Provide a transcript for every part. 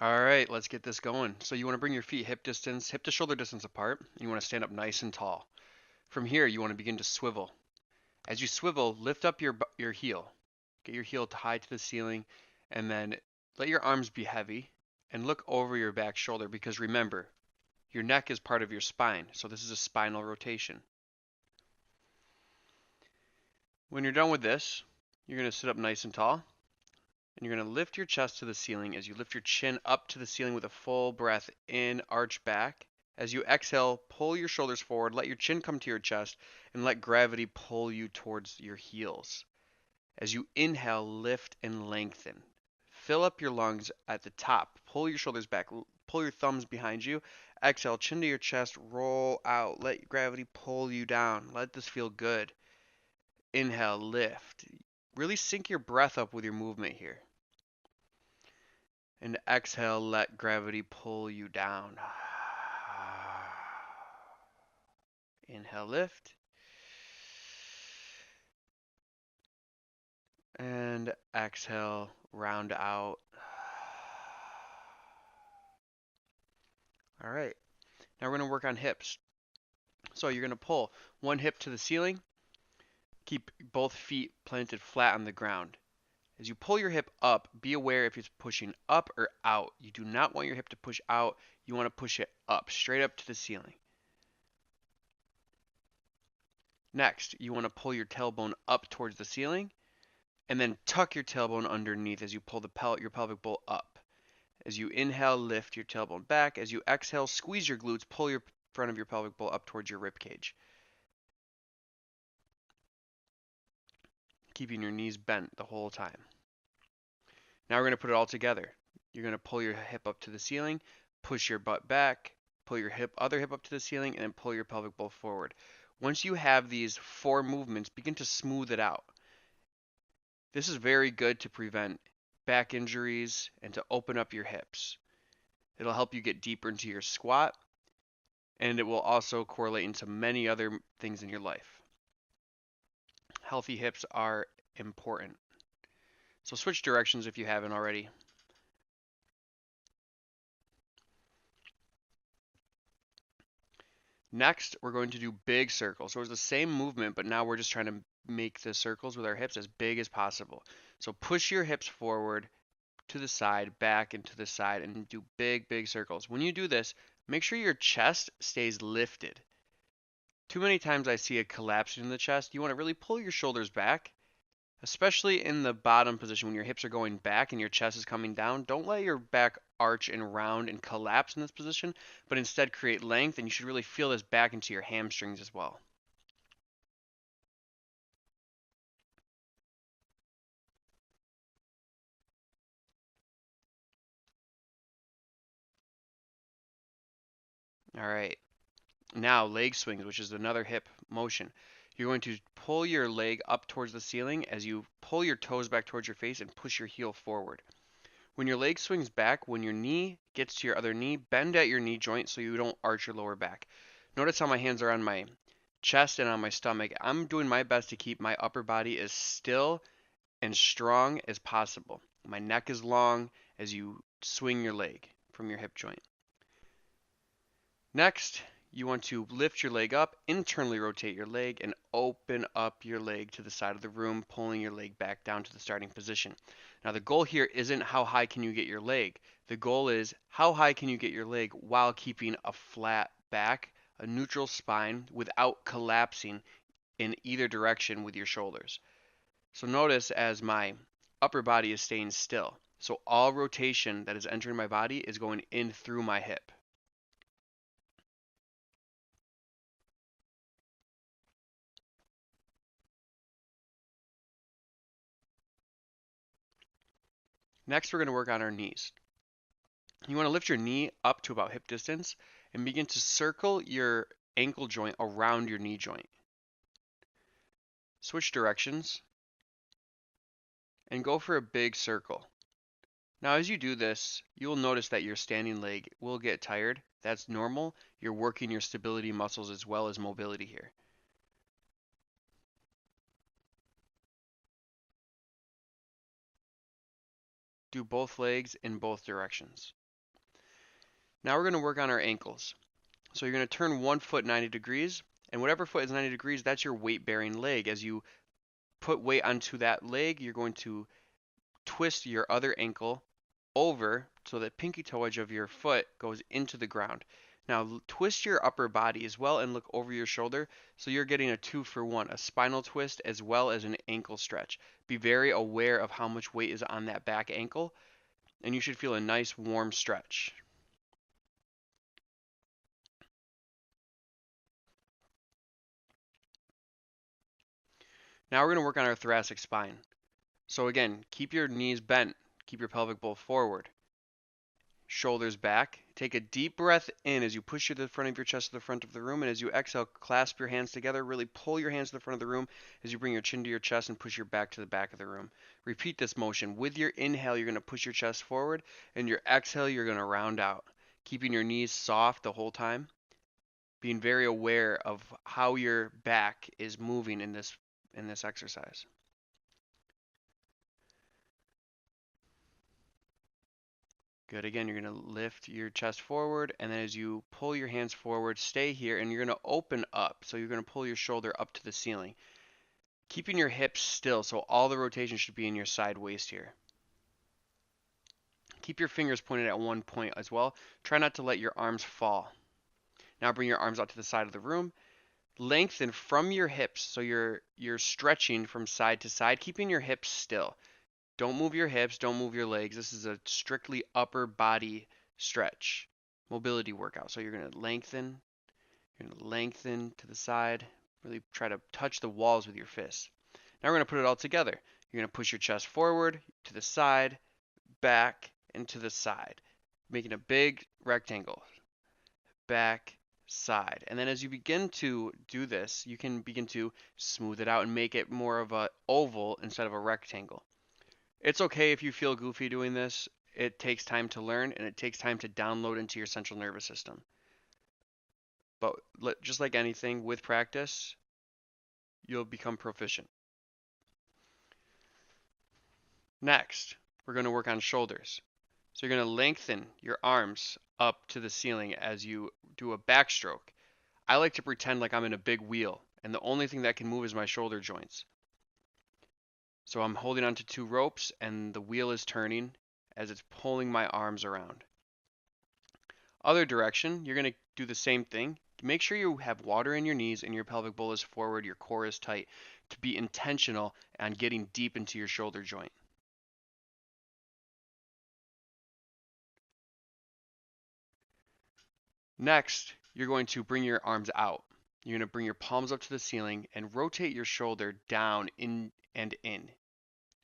All right, let's get this going. So you want to bring your feet hip to shoulder distance apart. And you want to stand up nice and tall. From here, you want to begin to swivel. As you swivel, lift up your heel. Get your heel high to the ceiling, and then let your arms be heavy and look over your back shoulder because remember, your neck is part of your spine, so this is a spinal rotation. When you're done with this, you're going to sit up nice and tall, and you're going to lift your chest to the ceiling as you lift your chin up to the ceiling with a full breath in, arch back. As you exhale, pull your shoulders forward, let your chin come to your chest, and let gravity pull you towards your heels. As you inhale, lift and lengthen. Fill up your lungs at the top. Pull your shoulders back. Pull your thumbs behind you. Exhale, chin to your chest. Roll out. Let gravity pull you down. Let this feel good. Inhale, lift. Really sync your breath up with your movement here. And exhale, let gravity pull you down. Inhale, lift. And exhale, round out. All right. Now we're going to work on hips. So you're going to pull one hip to the ceiling. Keep both feet planted flat on the ground. As you pull your hip up, be aware if it's pushing up or out. You do not want your hip to push out. You want to push it up, straight up to the ceiling. Next, you want to pull your tailbone up towards the ceiling and then tuck your tailbone underneath as you pull your pelvic bowl up. As you inhale, lift your tailbone back. As you exhale, squeeze your glutes, pull your front of your pelvic bowl up towards your rib cage, keeping your knees bent the whole time. Now we're going to put it all together. You're going to pull your hip up to the ceiling, push your butt back, pull your other hip up to the ceiling, and then pull your pelvic bowl forward. Once you have these 4 movements, begin to smooth it out. This is very good to prevent back injuries and to open up your hips. It'll help you get deeper into your squat, and it will also correlate into many other things in your life. Healthy hips are important. So switch directions if you haven't already. Next, we're going to do big circles. So it's the same movement, but now we're just trying to make the circles with our hips as big as possible. So push your hips forward to the side, back and to the side, and do big, big circles. When you do this, make sure your chest stays lifted. Too many times I see a collapse in the chest. You want to really pull your shoulders back, especially in the bottom position when your hips are going back and your chest is coming down. Don't let your back arch and round and collapse in this position, but instead create length, and you should really feel this back into your hamstrings as well. All right. Now leg swings, which is another hip motion. You're going to pull your leg up towards the ceiling as you pull your toes back towards your face and push your heel forward. When your leg swings back, when your knee gets to your other knee, bend at your knee joint so you don't arch your lower back. Notice how my hands are on my chest and on my stomach. I'm doing my best to keep my upper body as still and strong as possible. My neck is long as you swing your leg from your hip joint. Next, you want to lift your leg up, internally rotate your leg, and open up your leg to the side of the room, pulling your leg back down to the starting position. Now, the goal here isn't how high can you get your leg. The goal is how high can you get your leg while keeping a flat back, a neutral spine, without collapsing in either direction with your shoulders. So notice as my upper body is staying still. So all rotation that is entering my body is going in through my hip. Next, we're going to work on our knees. You want to lift your knee up to about hip distance and begin to circle your ankle joint around your knee joint. Switch directions and go for a big circle. Now, as you do this, you'll notice that your standing leg will get tired. That's normal. You're working your stability muscles as well as mobility here. Do both legs in both directions. Now we're going to work on our ankles. So you're going to turn one foot 90 degrees, and whatever foot is 90 degrees, that's your weight-bearing leg. As you put weight onto that leg, you're going to twist your other ankle over so that pinky toe edge of your foot goes into the ground. Now twist your upper body as well and look over your shoulder so you're getting a 2-for-1, a spinal twist as well as an ankle stretch. Be very aware of how much weight is on that back ankle, and you should feel a nice warm stretch. Now we're going to work on our thoracic spine. So again, keep your knees bent, keep your pelvic bowl forward, shoulders back. Take a deep breath in as you push the front of your chest to the front of the room, and as you exhale, clasp your hands together. Really pull your hands to the front of the room as you bring your chin to your chest and push your back to the back of the room. Repeat this motion. With your inhale, you're going to push your chest forward, and your exhale, you're going to round out, keeping your knees soft the whole time, being very aware of how your back is moving in this exercise. Good. Again, you're going to lift your chest forward, and then as you pull your hands forward, stay here, and you're going to open up. So you're going to pull your shoulder up to the ceiling, keeping your hips still, so all the rotation should be in your side waist here. Keep your fingers pointed at one point as well. Try not to let your arms fall. Now bring your arms out to the side of the room. Lengthen from your hips, so you're stretching from side to side, keeping your hips still. Don't move your hips, don't move your legs. This is a strictly upper body stretch, mobility workout. So you're going to lengthen to the side, really try to touch the walls with your fists. Now we're going to put it all together. You're going to push your chest forward, to the side, back, and to the side, making a big rectangle. Back, side. And then as you begin to do this, you can begin to smooth it out and make it more of an oval instead of a rectangle. It's okay if you feel goofy doing this. It takes time to learn, and it takes time to download into your central nervous system. But just like anything, with practice, you'll become proficient. Next, we're going to work on shoulders. So you're going to lengthen your arms up to the ceiling as you do a backstroke. I like to pretend like I'm in a big wheel, and the only thing that can move is my shoulder joints. So I'm holding onto 2 ropes, and the wheel is turning as it's pulling my arms around. Other direction, you're going to do the same thing. Make sure you have water in your knees and your pelvic bowl is forward, your core is tight, to be intentional on getting deep into your shoulder joint. Next, you're going to bring your arms out. You're going to bring your palms up to the ceiling and rotate your shoulder down in and in.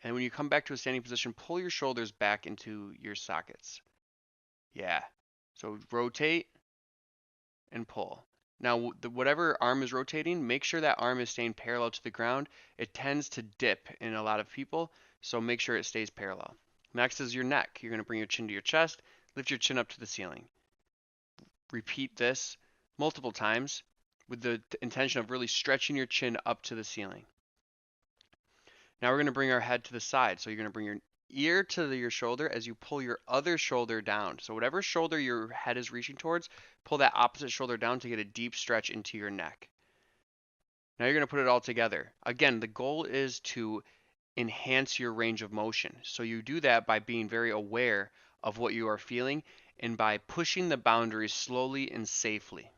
And when you come back to a standing position, pull your shoulders back into your sockets. Yeah. So rotate and pull. Now, whatever arm is rotating, make sure that arm is staying parallel to the ground. It tends to dip in a lot of people, so make sure it stays parallel. Next is your neck. You're going to bring your chin to your chest, lift your chin up to the ceiling. Repeat this multiple times with the intention of really stretching your chin up to the ceiling. Now we're going to bring our head to the side. So you're going to bring your ear to your shoulder as you pull your other shoulder down. So whatever shoulder your head is reaching towards, pull that opposite shoulder down to get a deep stretch into your neck. Now you're going to put it all together. Again, the goal is to enhance your range of motion. So you do that by being very aware of what you are feeling and by pushing the boundaries slowly and safely.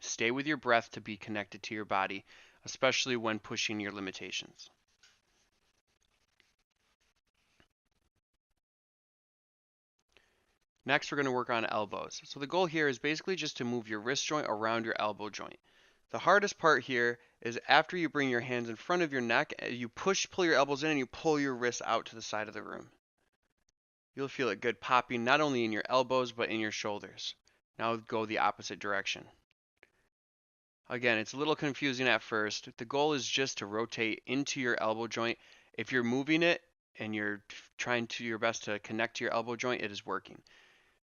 Stay with your breath to be connected to your body, especially when pushing your limitations. Next, we're going to work on elbows. So the goal here is basically just to move your wrist joint around your elbow joint. The hardest part here is after you bring your hands in front of your neck, you pull your elbows in and you pull your wrists out to the side of the room. You'll feel it good popping not only in your elbows but in your shoulders. Now go the opposite direction. Again, it's a little confusing at first. The goal is just to rotate into your elbow joint. If you're moving it and you're trying to your best to connect to your elbow joint, it is working.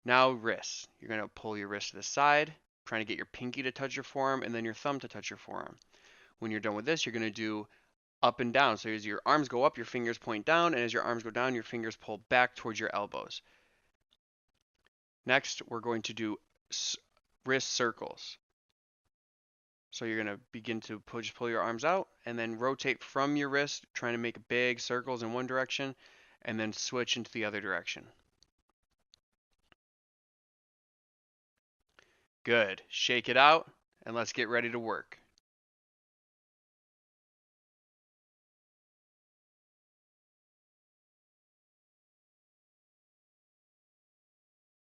Now wrists. You're going to pull your wrist to the side, trying to get your pinky to touch your forearm and then your thumb to touch your forearm. When you're done with this, you're going to do up and down. So as your arms go up, your fingers point down, and as your arms go down, your fingers pull back towards your elbows. Next, we're going to do wrist circles. So you're going to begin to just pull your arms out and then rotate from your wrist, trying to make big circles in one direction, and then switch into the other direction. Good. Shake it out, and let's get ready to work.